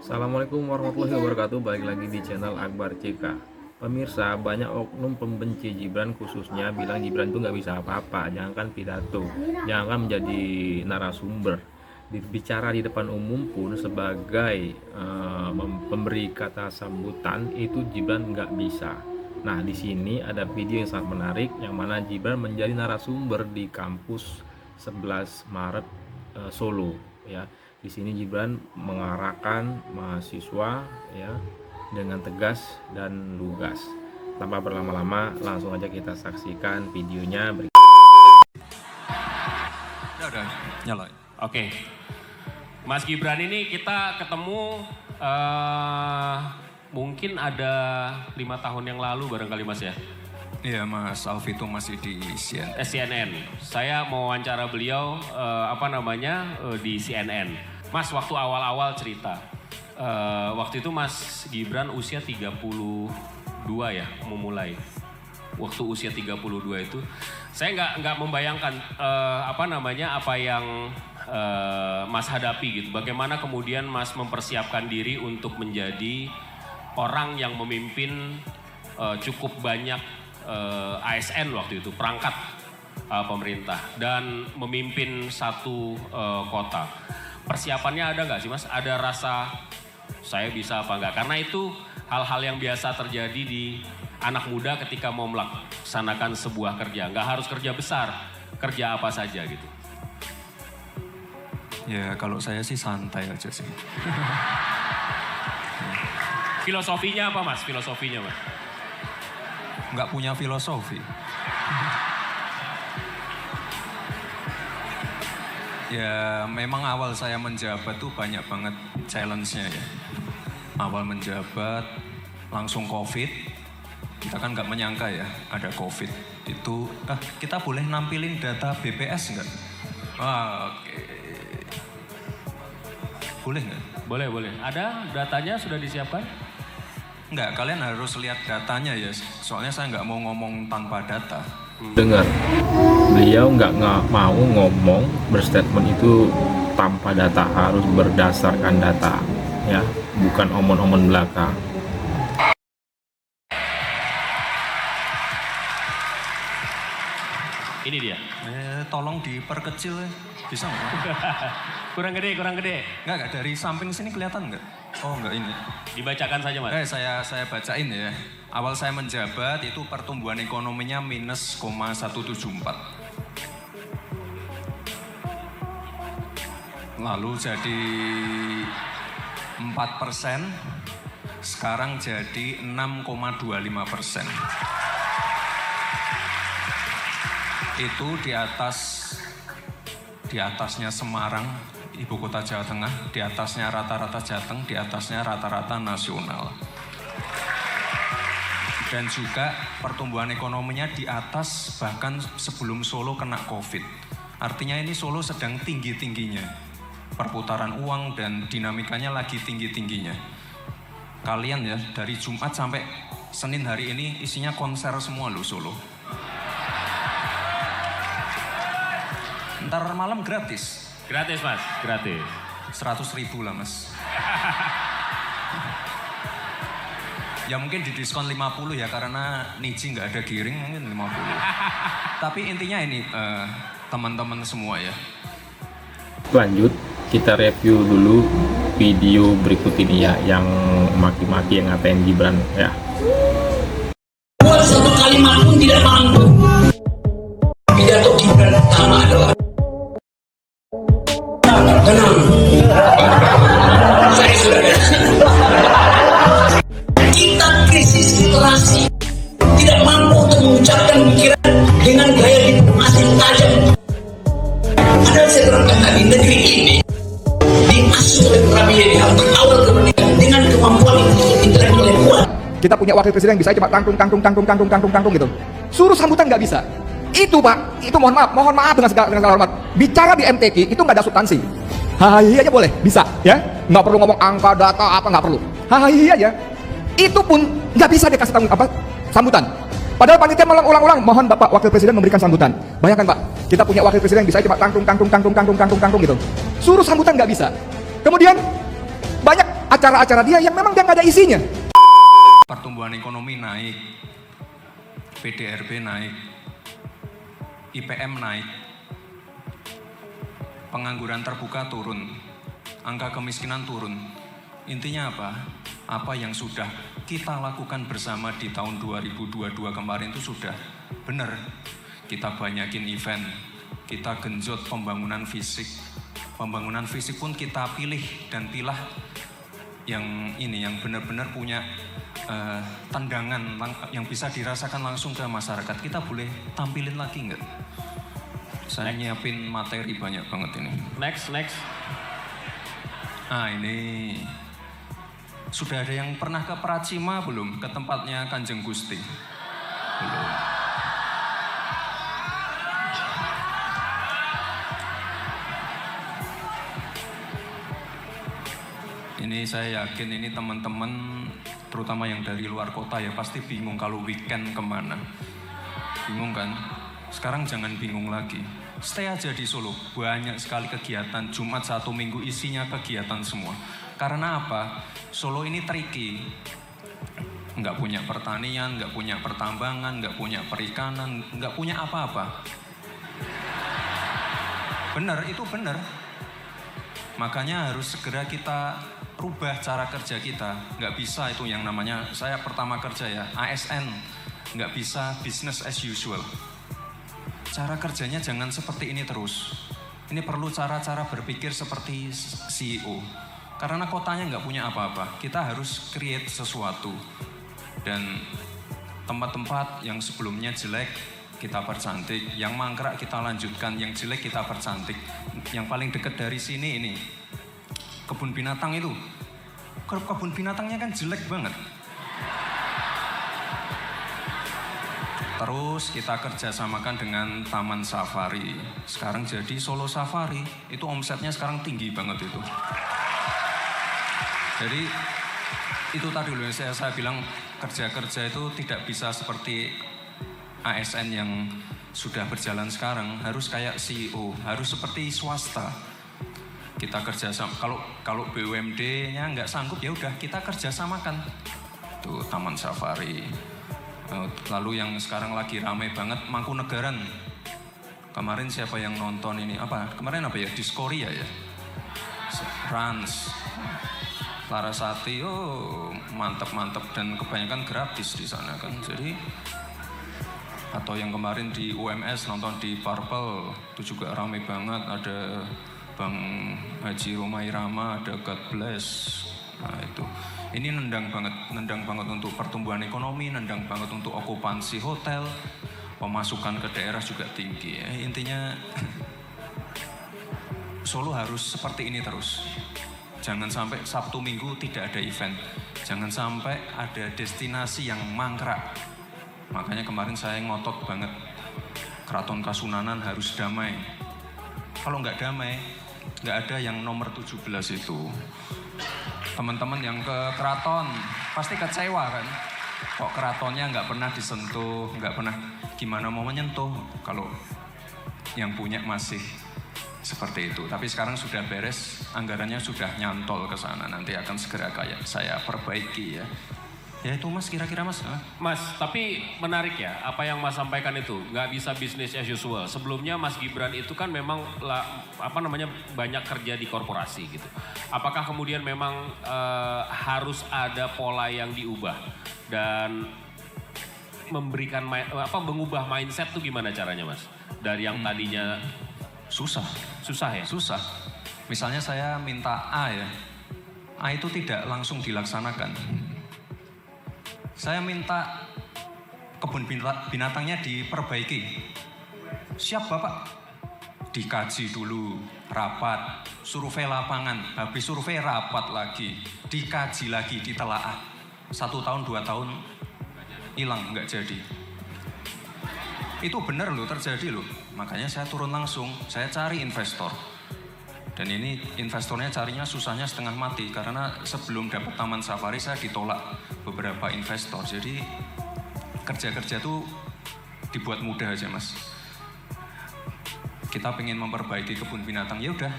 Assalamualaikum warahmatullahi wabarakatuh. Balik lagi di channel Akbar CK. Pemirsa, banyak oknum pembenci Gibran khususnya bilang Gibran itu nggak bisa apa-apa, jangankan pidato, jangankan menjadi narasumber. Bicara di depan umum pun sebagai pemberi kata sambutan itu Gibran nggak bisa. Nah, di sini ada video yang sangat menarik yang mana Gibran menjadi narasumber di kampus 11 Maret Solo ya. Di sini Gibran mengarahkan mahasiswa ya dengan tegas dan lugas. Tanpa berlama-lama, langsung aja kita saksikan videonya. Udah nyala. Oke, Mas Gibran ini kita ketemu mungkin ada 5 tahun yang lalu barangkali Mas ya? Iya Mas Alfi itu masih di CNN. CNN. Saya mau wawancara beliau di CNN. Mas waktu awal-awal cerita, waktu itu Mas Gibran usia 32 ya memulai. Waktu usia 32 itu, saya nggak membayangkan apa yang Mas hadapi gitu. Bagaimana kemudian Mas mempersiapkan diri untuk menjadi orang yang memimpin cukup banyak ASN waktu itu, perangkat pemerintah, dan memimpin satu kota. Persiapannya ada nggak sih Mas? Ada rasa saya bisa apa enggak? Karena itu hal-hal yang biasa terjadi di anak muda ketika mau melaksanakan sebuah kerja. Nggak harus kerja besar, kerja apa saja gitu. Ya kalau saya sih santai aja sih. Filosofinya apa Mas? Filosofinya Mas? Nggak punya filosofi. Ya memang awal saya menjabat tuh banyak banget challenge-nya ya. Awal menjabat langsung COVID. Kita kan nggak menyangka ya ada COVID. Itu kita boleh nampilin data BPS nggak? Oke. Boleh nggak? Boleh. Ada datanya sudah disiapkan? Enggak, kalian harus lihat datanya ya. Soalnya saya nggak mau ngomong tanpa data. Dengar, beliau nggak mau ngomong berstatement itu tanpa data, harus berdasarkan data ya, bukan omong-omong belaka. Ini dia. Tolong diperkecil ya. Bisa nggak? kurang gede. Enggak, dari samping sini kelihatan nggak? Oh enggak ini. Dibacakan saja Mas. Saya bacain ya. Awal saya menjabat itu pertumbuhan ekonominya minus 0,174. Lalu jadi 4%, sekarang jadi 6,25%. Itu di atasnya Semarang, ibu kota Jawa Tengah, di atasnya rata-rata Jateng, di atasnya rata-rata nasional. Dan juga pertumbuhan ekonominya di atas bahkan sebelum Solo kena COVID. Artinya ini Solo sedang tinggi-tingginya. Perputaran uang dan dinamikanya lagi tinggi-tingginya. Kalian ya dari Jumat sampai Senin hari ini isinya konser semua loh Solo. Ntar malam gratis. Gratis Mas, gratis. 100.000 lah Mas. Ya mungkin didiskon 50 ya karena Niji nggak ada giring mungkin 50. Tapi intinya ini teman-teman semua ya. Lanjut, kita review dulu video berikut ini ya, yang maki-maki yang ngatain Gibran ya. Buat satu kalimat pun tidak mampu. Pidato Gibran pertama adalah tenang. Saya sudah kita krisis literasi, tidak mampu untuk mengucapkan pikiran dengan gaya diplomasi tajam. Padahal saya berangkat tadi negeri ini diasuh oleh Prabowo di hal berawal kemerdekaan dengan kemampuan intelektual yang kuat. Kita punya wakil presiden yang bisa cuma tangtung gitu. Suruh sambutan nggak bisa. Itu Pak, itu mohon maaf dengan segala hormat. Bicara di MTQ itu nggak ada substansi. Hahaha aja boleh, bisa ya. Nggak perlu ngomong angka, data apa, nggak perlu. Hahaha aja. Itu pun nggak bisa dikasih sambutan. Padahal panitia ulang-ulang, mohon Bapak Wakil Presiden memberikan sambutan. Bayangkan Pak, kita punya wakil presiden yang bisa cuma tangtung gitu. Suruh sambutan nggak bisa. Kemudian banyak acara-acara dia yang memang dia nggak ada isinya. Pertumbuhan ekonomi naik, PDRB naik, IPM naik, pengangguran terbuka turun, angka kemiskinan turun. Intinya apa? Apa yang sudah kita lakukan bersama di tahun 2022 kemarin itu sudah benar. Kita banyakin event, kita genjot pembangunan fisik. Pembangunan fisik pun kita pilih dan pilah yang ini, yang benar-benar punya tendangan yang bisa dirasakan langsung ke masyarakat. Kita boleh tampilin lagi nggak? Saya nyiapin materi banyak banget ini. Next. Ah, ini sudah ada yang pernah ke Pracima belum? Ke tempatnya Kanjeng Gusti? Belum. Ini saya yakin ini teman-teman terutama yang dari luar kota ya pasti bingung kalau weekend kemana. Bingung kan? Sekarang jangan bingung lagi. Stay aja di Solo. Banyak sekali kegiatan. Jumat 1 minggu isinya kegiatan semua. Karena apa? Solo ini tricky. Nggak punya pertanian, nggak punya pertambangan, nggak punya perikanan, nggak punya apa-apa. Bener, itu bener. Makanya harus segera kita rubah cara kerja kita. Nggak bisa itu yang namanya, saya pertama kerja ya, ASN. Nggak bisa business as usual. Cara kerjanya jangan seperti ini terus. Ini perlu cara-cara berpikir seperti CEO. Karena kotanya nggak punya apa-apa. Kita harus create sesuatu. Dan tempat-tempat yang sebelumnya jelek, kita percantik. Yang mangkrak kita lanjutkan, yang jelek kita percantik. Yang paling dekat dari sini ini, kebun binatang itu. Kebun binatangnya kan jelek banget. Terus kita kerjasamakan dengan Taman Safari. Sekarang jadi Solo Safari. Itu omsetnya sekarang tinggi banget itu. Jadi itu tadi loh yang saya bilang kerja-kerja itu tidak bisa seperti ASN yang sudah berjalan sekarang. Harus kayak CEO, harus seperti swasta. Kita kerjasama. Kalau BUMD-nya nggak sanggup ya udah kita kerjasamakan. Tuh Taman Safari. Lalu yang sekarang lagi ramai banget Mangkunegaran. Kemarin siapa yang nonton ini? Kemarin apa ya? Diskoria ya? Rans. Larasati, mantep-mantep dan kebanyakan gratis di sana kan. Jadi atau yang kemarin di UMS nonton di Purple itu juga ramai banget. Ada Bang Haji Romai Rama, ada God Bless. Nah itu. Ini nendang banget untuk pertumbuhan ekonomi, nendang banget untuk okupansi hotel, pemasukan ke daerah juga tinggi. Intinya Solo harus seperti ini terus. Jangan sampai Sabtu Minggu tidak ada event. Jangan sampai ada destinasi yang mangkrak. Makanya kemarin saya ngotot banget, Keraton Kasunanan harus damai. Kalau nggak damai, nggak ada yang nomor 17 itu. Teman-teman yang ke keraton pasti kecewa kan, kok keratonnya nggak pernah disentuh, nggak pernah gimana mau menyentuh kalau yang punya masih seperti itu. Tapi sekarang sudah beres, anggarannya sudah nyantol ke sana, nanti akan segera kayak saya perbaiki ya. Ya itu Mas, kira-kira Mas. Mas, tapi menarik ya apa yang Mas sampaikan itu, nggak bisa bisnis as usual. Sebelumnya Mas Gibran itu kan memang banyak kerja di korporasi gitu. Apakah kemudian memang harus ada pola yang diubah dan mengubah mindset tuh gimana caranya Mas? Dari yang tadinya susah ya. Susah. Misalnya saya minta A ya, A itu tidak langsung dilaksanakan. Saya minta kebun binatangnya diperbaiki. Siap Bapak? Dikaji dulu, rapat, survei lapangan, habis survei rapat lagi, dikaji lagi, ditelaah. 1 tahun, 2 tahun, hilang, nggak jadi. Itu benar loh, terjadi loh. Makanya saya turun langsung, saya cari investor. Dan ini investornya carinya susahnya setengah mati karena sebelum dapat Taman Safari saya ditolak beberapa investor. Jadi kerja-kerja tuh dibuat mudah aja Mas. Kita pengen memperbaiki kebun binatang, ya udah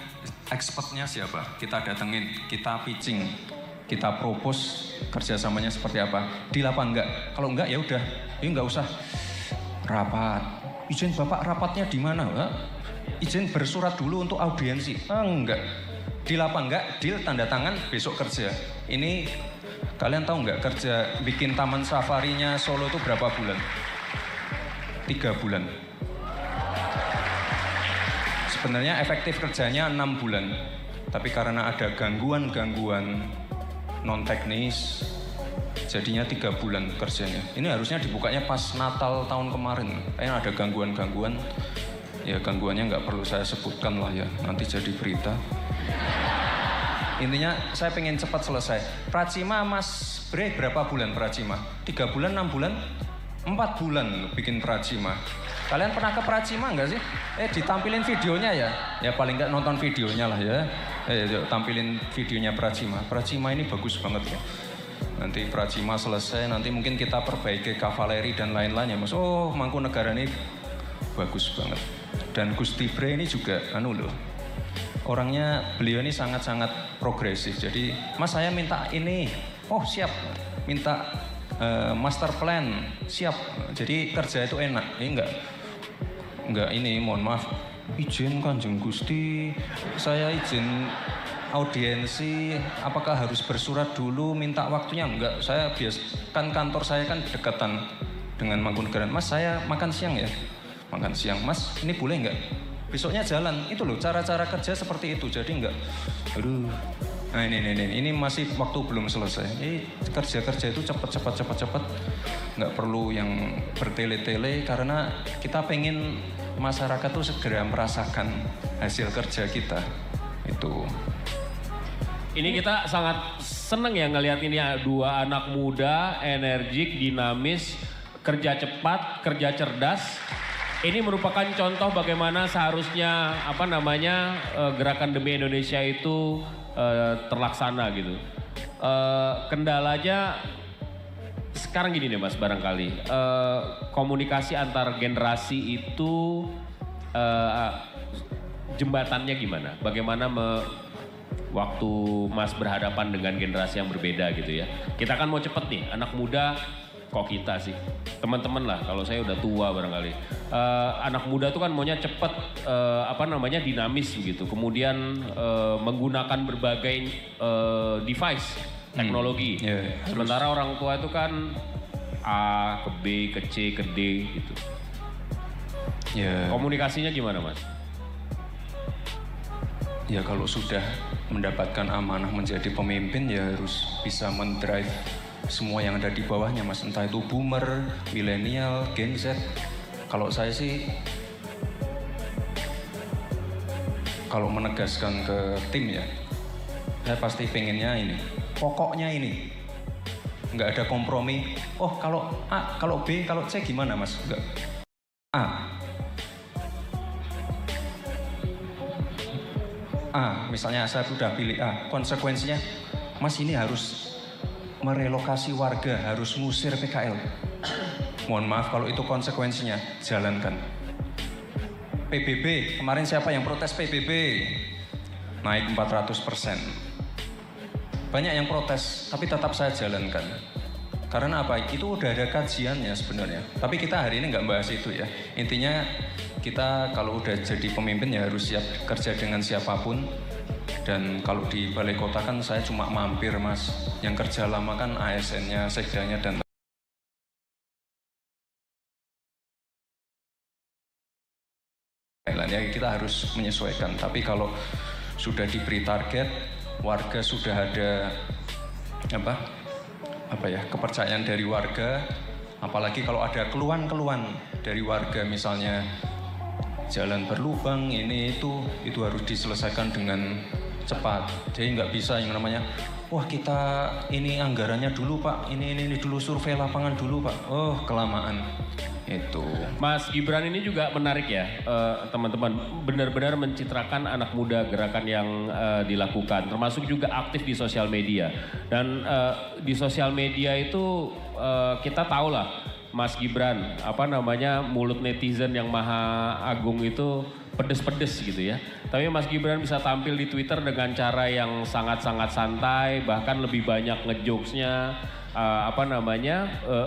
expertnya siapa? Kita datengin, kita pitching. kita propose kerjasamanya seperti apa. Deal apa enggak? Kalau enggak ya udah, ini enggak usah rapat. Izin Bapak rapatnya di mana? Izin bersurat dulu untuk audiensi. Enggak. Deal apa enggak? Deal, tanda tangan, besok kerja. Ini kalian tahu enggak kerja bikin taman safarinya Solo itu berapa bulan? 3 bulan. Sebenarnya efektif kerjanya 6 bulan. Tapi karena ada gangguan-gangguan non teknis, jadinya 3 bulan kerjanya. Ini harusnya dibukanya pas Natal tahun kemarin. Kayaknya ada gangguan-gangguan. Ya gangguannya nggak perlu saya sebutkan lah ya, nanti jadi berita. Intinya saya pengen cepat selesai. Pracima Mas Bre berapa bulan Pracima? 3 bulan, 6 bulan? 4 bulan bikin Pracima. Kalian pernah ke Pracima nggak sih? Ditampilin videonya ya? Ya paling nggak nonton videonya lah ya. Tampilin videonya Pracima. Pracima ini bagus banget ya. Nanti Pracima selesai, nanti mungkin kita perbaiki kavaleri dan lain-lainnya Mas. Oh, Mangkunegaran ini bagus banget. Dan Gusti Bre ini juga loh. Orangnya beliau ini sangat-sangat progresif. Jadi, Mas saya minta ini. Oh, siap. Minta master plan. Siap. Jadi kerja itu enak. Ini enggak ini, mohon maaf. Izin Kanjeng Gusti, saya izin audiensi, apakah harus bersurat dulu, minta waktunya? Enggak, saya kan kantor saya kan dekatan dengan Mangkunegaran. Mas saya makan siang ya? Makan siang, Mas ini boleh enggak? Besoknya jalan, itu loh cara-cara kerja seperti itu, jadi enggak, aduh. Nah ini masih waktu belum selesai. Kerja-kerja itu cepat, nggak perlu yang bertele-tele karena kita pengen masyarakat tuh segera merasakan hasil kerja kita itu. Ini kita sangat seneng ya ngelihat ini dua anak muda, energik, dinamis, kerja cepat, kerja cerdas. Ini merupakan contoh bagaimana seharusnya gerakan demi Indonesia itu terlaksana gitu. Kendalanya sekarang gini deh Mas, barangkali komunikasi antar generasi itu jembatannya gimana? Bagaimana waktu Mas berhadapan dengan generasi yang berbeda gitu ya? Kita kan mau cepet nih, anak muda. Kok kita sih, teman-teman lah, kalau saya udah tua barangkali. Anak muda tuh kan maunya cepet, dinamis gitu. Kemudian menggunakan berbagai device, teknologi. Sementara orang tua itu kan A ke B ke C ke D gitu. Komunikasinya gimana Mas? Ya kalau sudah mendapatkan amanah menjadi pemimpin ya harus bisa mendrive semua yang ada di bawahnya Mas, entah itu boomer, milenial, Gen Z. Kalau saya sih, kalau menegaskan ke tim ya, saya pasti pengennya ini, pokoknya ini, nggak ada kompromi. Oh kalau A, kalau B, kalau C gimana Mas? Nggak. Misalnya saya sudah pilih A, konsekuensinya, Mas ini harus merelokasi warga, harus ngusir PKL. Mohon maaf kalau itu konsekuensinya, jalankan. PBB, kemarin siapa yang protes PBB? Naik 400%. Banyak yang protes, tapi tetap saya jalankan. Karena apa? Itu udah ada kajiannya sebenarnya. Tapi kita hari ini nggak bahas itu ya. Intinya kita kalau udah jadi pemimpin ya harus siap kerja dengan siapapun. Dan kalau di balai kota kan saya cuma mampir Mas. Yang kerja lama kan ASN-nya, sekdanya dan lain-lain. Ya kita harus menyesuaikan. Tapi kalau sudah diberi target, warga sudah ada kepercayaan dari warga. Apalagi kalau ada keluhan-keluhan dari warga, misalnya jalan berlubang ini itu harus diselesaikan dengan cepat. Jadi nggak bisa yang namanya, wah kita ini anggarannya dulu Pak, ini dulu survei lapangan dulu Pak. Oh kelamaan itu. Mas Gibran ini juga menarik ya teman-teman, benar-benar mencitrakan anak muda gerakan yang dilakukan, termasuk juga aktif di sosial media. Dan di sosial media itu kita tahu lah Mas Gibran, mulut netizen yang maha agung itu pedes-pedes gitu ya. Tapi Mas Gibran bisa tampil di Twitter dengan cara yang sangat-sangat santai, bahkan lebih banyak ngejokesnya,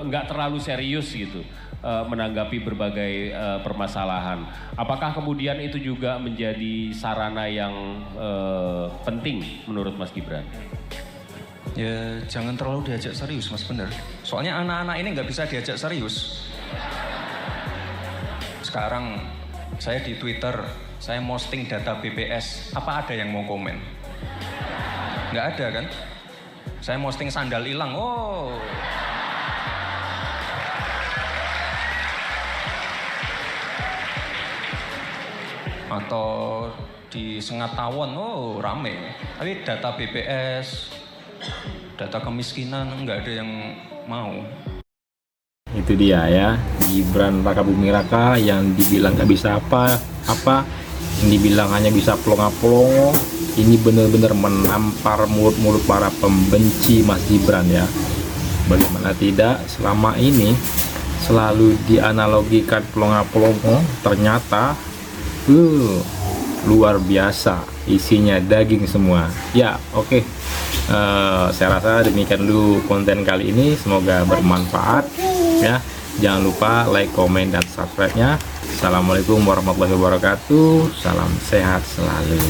nggak terlalu serius gitu menanggapi berbagai permasalahan. Apakah kemudian itu juga menjadi sarana yang penting menurut Mas Gibran? Ya jangan terlalu diajak serius Mas, bener. Soalnya anak-anak ini nggak bisa diajak serius. Sekarang saya di Twitter, saya posting data BPS, apa ada yang mau komen? Nggak ada kan? Saya posting sandal hilang, oh. Atau di Sengat Tawon, oh rame. Tapi data BPS, data kemiskinan, nggak ada yang mau. Itu dia ya, Gibran Rakabuming Raka yang dibilang gak bisa apa-apa, yang dibilang hanya bisa pelongo-pelongo, ini benar-benar menampar mulut-mulut para pembenci Mas Gibran ya. Bagaimana tidak, selama ini selalu dianalogikan pelongo-pelongo, ternyata luar biasa, isinya daging semua ya. Oke. Saya rasa demikian dulu konten kali ini, semoga bermanfaat ya. Jangan lupa like, komen, dan subscribe-nya. Assalamualaikum warahmatullahi wabarakatuh. Salam sehat selalu.